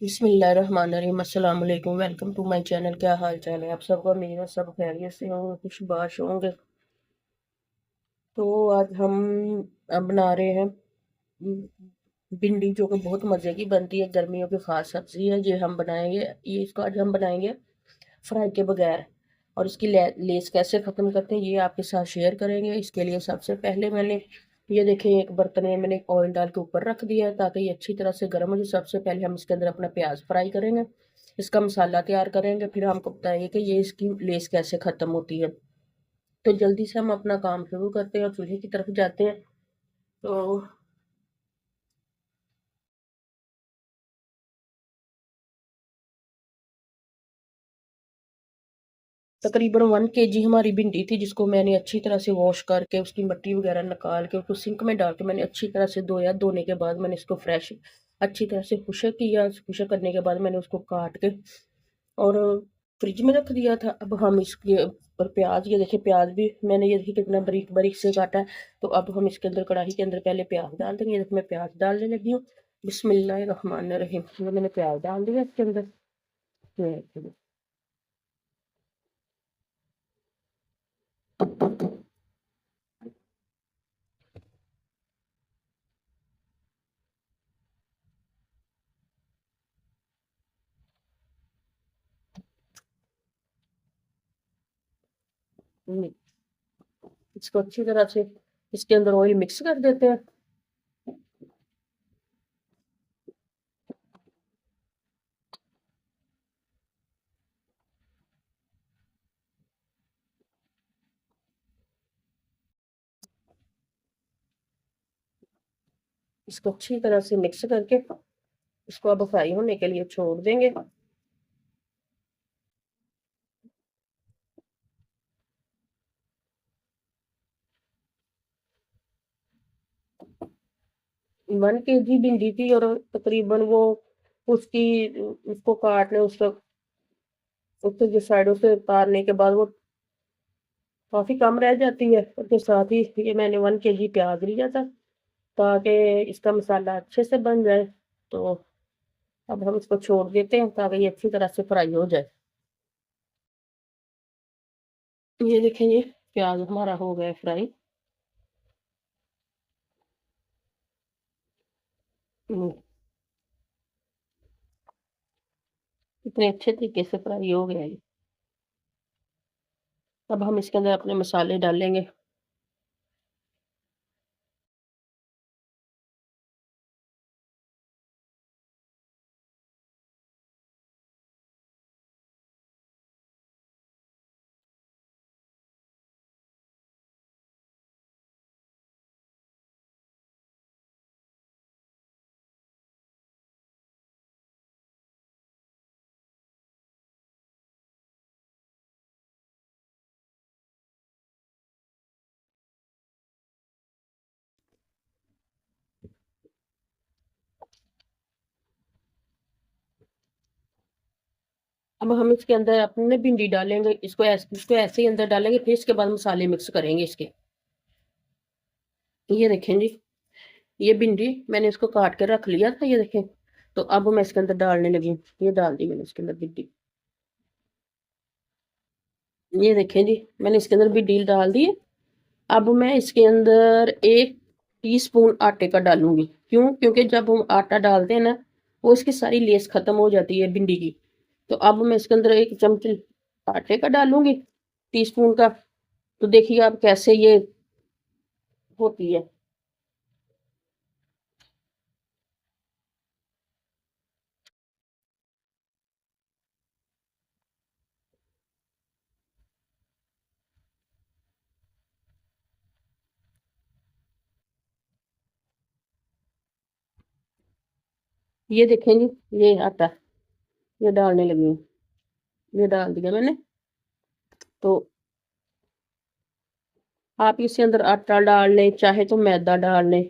बिस्मिल्लाहिर्रहमानिर्रहीम। अस्सलाम वालेकुम। Welcome to my channel. क्या हाल चाल है आप सबका? मेरा सब खैरियत से होंगे, खुशबाश होंगे। तो आज हम बना रहे हैं भिंडी, जो कि बहुत मज़े की बनती है, गर्मियों की खास सब्जी है। ये हम बनाएंगे, ये इसको आज हम बनाएंगे फ्राई के बगैर। और इसकी लेस कैसे ख़त्म करते हैं ये आपके साथ शेयर करेंगे। इसके लिए सबसे पहले मैंने ये देखें, एक बर्तन में मैंने ऑयल डाल के ऊपर रख दिया है ताकि ये अच्छी तरह से गर्म हो जाए। सबसे पहले हम इसके अंदर अपना प्याज फ्राई करेंगे, इसका मसाला तैयार करेंगे, फिर हमको बताएंगे कि ये इसकी लेस कैसे ख़त्म होती है। तो जल्दी से हम अपना काम शुरू करते हैं और चूल्हे की तरफ जाते हैं। तो तकरीबन 1 kg हमारी भिंडी थी, जिसको मैंने अच्छी तरह से वॉश करके उसकी मट्टी वगैरह निकाल के उसको सिंक में डाल के मैंने अच्छी तरह से धोया। धोने के बाद मैंने इसको फ्रेश अच्छी तरह से खुशक किया। खुशक करने के बाद मैंने उसको काट के और फ्रिज में रख दिया था। अब हम इसके ऊपर प्याज, ये देखिए प्याज भी मैंने ये देखिए कितना बारीक बारीक से काटा है। तो अब हम इसके अंदर कढ़ाई के अंदर पहले प्याज डाल देंगे। ये देखिए मैं प्याज डालने लगी हूँ। बिस्मिल्लाहिर्रहमानिर्रहीम। ये मैंने प्याज डाल दिया इसके अंदर। इसको अच्छी तरह से इसके अंदर ऑयल मिक्स कर देते हैं। इसको अच्छी तरह से मिक्स करके इसको अब फ्राई होने के लिए छोड़ देंगे। 1 kg भिंडी थी और तकरीबन वो उसकी उसको काटने उसका उसके जो साइडों से उतारने के बाद वो काफी कम रह जाती है। उसके साथ ही ये मैंने 1 kg प्याज लिया था ताकि इसका मसाला अच्छे से बन जाए। तो अब हम इसको छोड़ देते हैं ताकि ये अच्छी तरह से फ्राई हो जाए। ये देखें, ये प्याज हमारा हो गया फ्राई। इतने अच्छे तरीके से फ्राई हो गया ये। अब हम इसके अंदर अपने मसाले डालेंगे। अब हम इसके अंदर अपने भिंडी डालेंगे। इसको ऐसे ही अंदर डालेंगे, फिर इसके बाद मसाले मिक्स करेंगे इसके। ये देखें जी, ये भिंडी मैंने इसको काट के रख लिया था, ये देखें। तो अब मैं इसके अंदर डालने लगी हूँ। ये डाल दी मैंने इसके अंदर भिंडी। ये देखें जी, मैंने इसके अंदर भिंडी डाल दी है। अब मैं इसके अंदर 1 टीस्पून आटे का डालूंगी। क्यों? क्योंकि जब हम आटा डालते हैं ना, वो इसकी सारी लेस खत्म हो जाती है भिंडी की। तो अब मैं इसके अंदर 1 चम्मच आटे का डालूंगी, टीस्पून का। तो देखिए आप कैसे ये होती है। ये देखें जी, ये आटा ये डालने लगी हूँ। ये डाल दिया मैंने। तो आप इसके अंदर आटा डाल लें, चाहे तो मैदा डाल लें।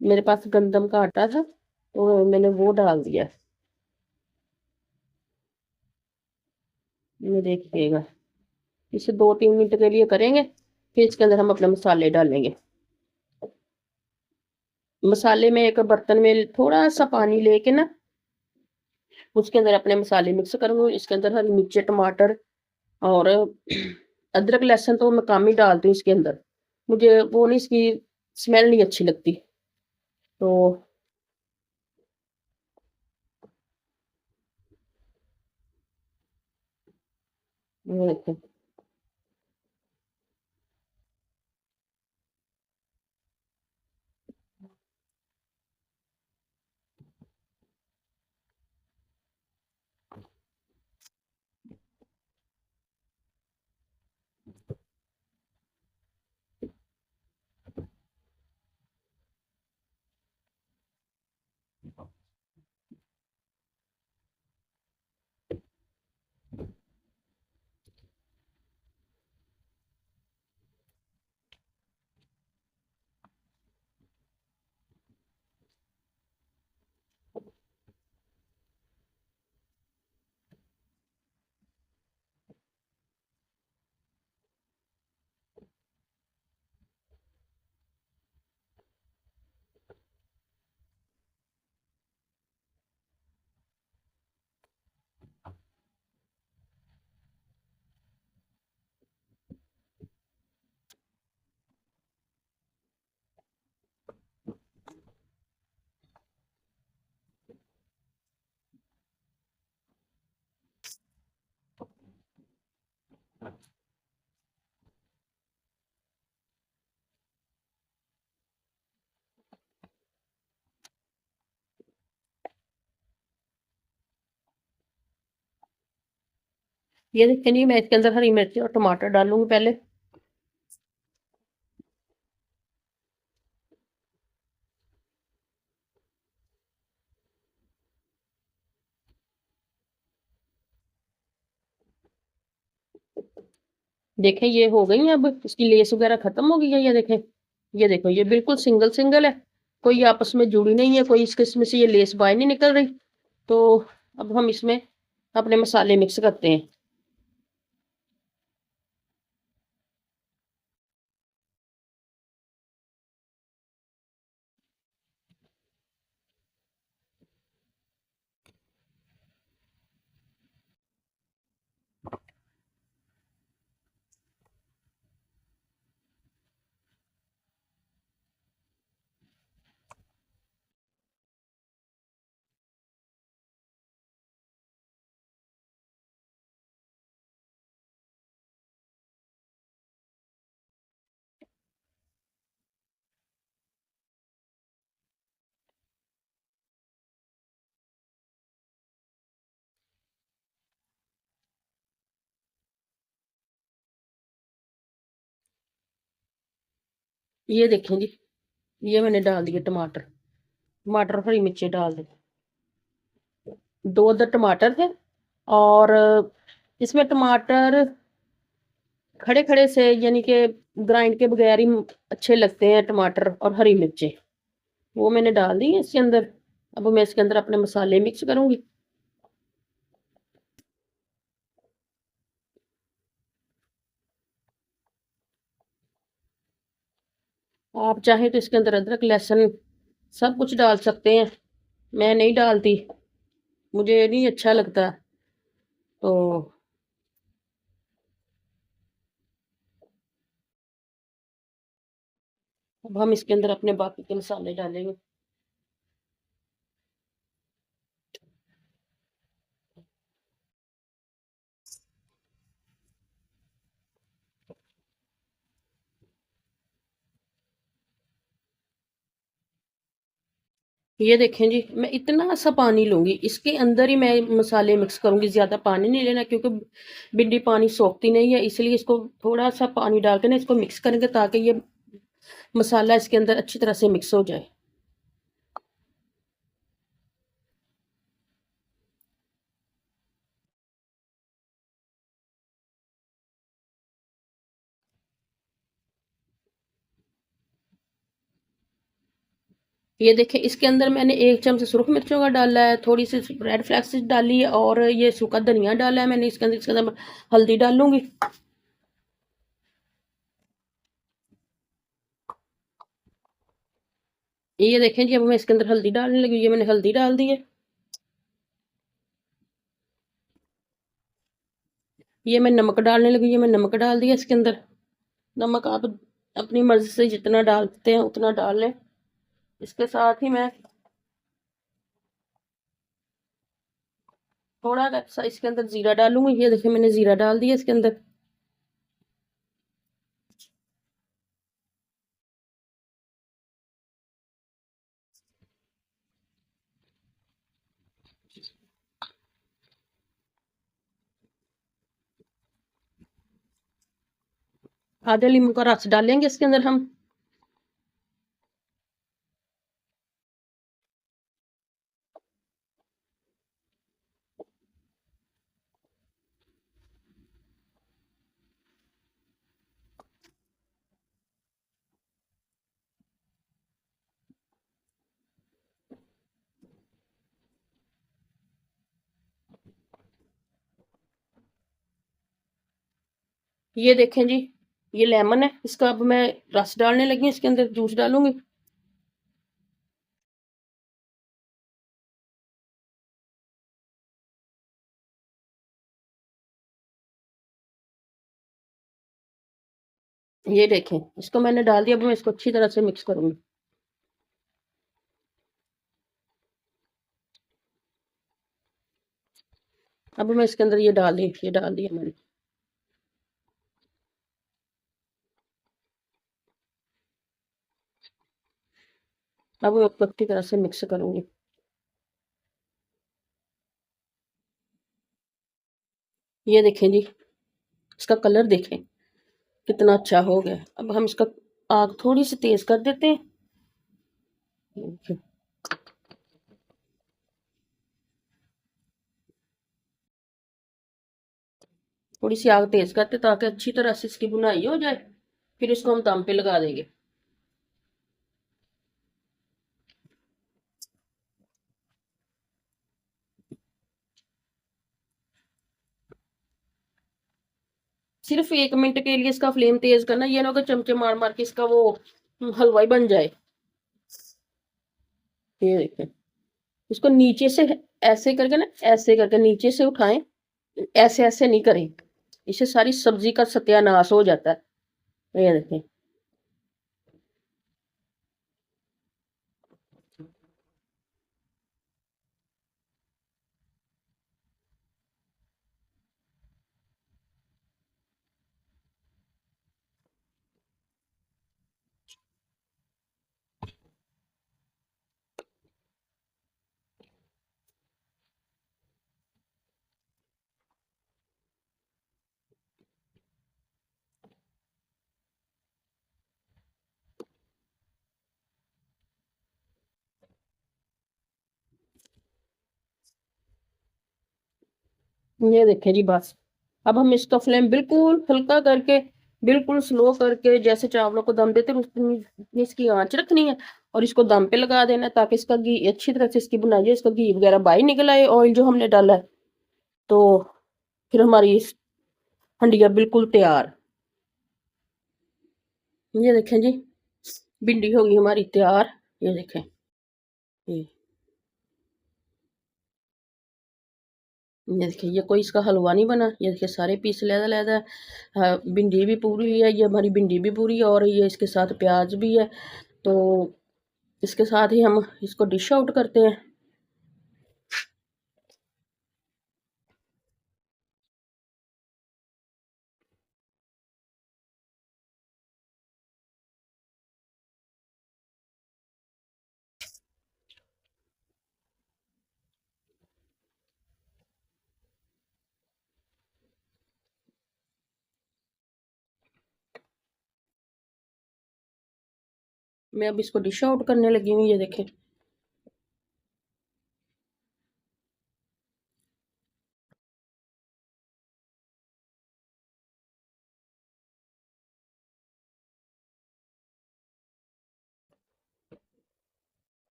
मेरे पास गंदम का आटा था तो मैंने वो डाल दिया। ये देखिएगा, इसे 2-3 मिनट के लिए करेंगे, फिर इसके अंदर हम अपने मसाले डालेंगे। मसाले में एक बर्तन में थोड़ा सा पानी लेके ना उसके अंदर अपने मसाले मिक्स करूँगी। इसके अंदर हरी मिर्ची, टमाटर और अदरक, लहसुन तो मैं कम ही डालती हूँ इसके अंदर। मुझे वो नहीं, इसकी स्मेल नहीं अच्छी लगती। तो ये देखें, ये देखें जी, मैं इसके अंदर हरी मिर्ची और टमाटर डालूँगी पहले। देखें ये हो गई है, अब इसकी लेस वगैरह खत्म हो गई है। ये देखें, ये देखो, ये बिल्कुल सिंगल सिंगल है, कोई आपस में जुड़ी नहीं है, कोई इसमें से ये लेस बाहर नहीं निकल रही। तो अब हम इसमें अपने मसाले मिक्स करते हैं। ये देखें जी, ये मैंने डाल दिए टमाटर, टमाटर और हरी मिर्ची डाल दी। दो अदर टमाटर थे, और इसमें टमाटर खड़े खड़े से, यानी कि ग्राइंड के बगैर ही अच्छे लगते हैं टमाटर और हरी मिर्ची। वो मैंने डाल दी है इसके अंदर। अब मैं इसके अंदर अपने मसाले मिक्स करूंगी। आप चाहें तो इसके अंदर अदरक, लहसुन सब कुछ डाल सकते हैं। मैं नहीं डालती, मुझे नहीं अच्छा लगता। तो अब हम इसके अंदर अपने बाकी के मसाले डालेंगे। ये देखें जी, मैं इतना सा पानी लूंगी, इसके अंदर ही मैं मसाले मिक्स करूंगी। ज्यादा पानी नहीं लेना, क्योंकि भिंडी पानी सोखती नहीं है, इसलिए इसको थोड़ा सा पानी डाल के ना इसको मिक्स करेंगे, ताकि ये मसाला इसके अंदर अच्छी तरह से मिक्स हो जाए। ये देखें, इसके अंदर मैंने 1 चम्मच सुरख मिर्चों का डाला है, थोड़ी सी रेड फ्लैक्स डाली है, और ये सूखा धनिया डाला है मैंने इसके अंदर हल्दी डालूंगी। ये देखें जी, अब मैं इसके अंदर हल्दी डालने लगी। ये मैंने हल्दी डाल दी है। ये मैं नमक डालने लगी। ये मैं नमक डाल दिया इसके अंदर। नमक आप अपनी मर्जी से जितना डालते हैं उतना डाल लें। इसके साथ ही मैं थोड़ा सा इसके अंदर जीरा डालूंगी। ये देखिए मैंने जीरा डाल दिया इसके अंदर। आधे नींबू का रस डालेंगे इसके अंदर हम। ये देखें जी, ये लेमन है। इसका अब मैं रस डालने लगी। इसके अंदर जूस डालूंगी। ये देखें, इसको मैंने डाल दिया। अब मैं इसको अच्छी तरह से मिक्स करूंगी। अब मैं इसके अंदर ये डाल दिया मैंने। अब मैं इसको अच्छी तरह से मिक्स करूंगी। ये देखें जी, इसका कलर देखें कितना अच्छा हो गया। अब हम इसका आग थोड़ी सी तेज कर देते हैं। थोड़ी सी आग तेज करते ताकि अच्छी तरह से इसकी बुनाई हो जाए। फिर इसको हम दम पे लगा देंगे। सिर्फ 1 मिनट के लिए इसका फ्लेम तेज करना। ये ना कि चमचे मार मार के इसका वो हलवाई बन जाए। ये देखें, इसको नीचे से ऐसे करके ना, ऐसे करके नीचे से उठाएं। ऐसे ऐसे नहीं करें, इससे सारी सब्जी का सत्यानाश हो जाता है। ये देखें। ये देखें जी, बस अब हम इसका फ्लेम बिल्कुल हल्का करके, बिल्कुल स्लो करके, जैसे चावलों को दम देते हैं उतनी इसकी आंच रखनी है। और इसको दम पे लगा देना है ताकि इसका घी अच्छी तरह से इसकी बुनाई हो, इसका घी वगैरह बाहर निकल आए, ऑयल जो हमने डाला है। तो फिर हमारी हंडिया बिल्कुल तैयार। ये देखें जी, भिंडी होगी हमारी तैयार। ये देखें। ये ये देखिए, ये कोई इसका हलवा नहीं बना। ये देखिए सारे पीस लहदा लहदा। भिंडी भी पूरी है। ये हमारी भिंडी भी पूरी है और ये इसके साथ प्याज भी है। तो इसके साथ ही हम इसको डिश आउट करते हैं। मैं अब इसको डिश आउट करने लगी हूँ। ये देखें।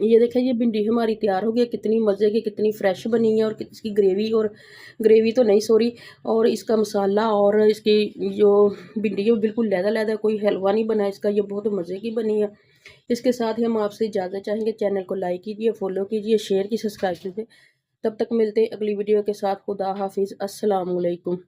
ये देखें, ये भिंडी हमारी तैयार हो गई, कितनी मज़े की, कितनी फ्रेश बनी है, और इसकी ग्रेवी, और ग्रेवी तो नहीं सॉरी, और इसका मसाला और इसकी जो भिंडी है वो बिल्कुल लैदा लैदा, कोई हलवा नहीं बना इसका, ये बहुत मज़े की बनी है। इसके साथ ही हम आपसे इजाज़त चाहेंगे। चैनल को लाइक कीजिए, फॉलो कीजिए, शेयर की, सब्सक्राइब कीजिए। तब तक मिलते हैं अगली वीडियो के साथ। खुदा हाफिज़, अस्सलाम वालेकुम।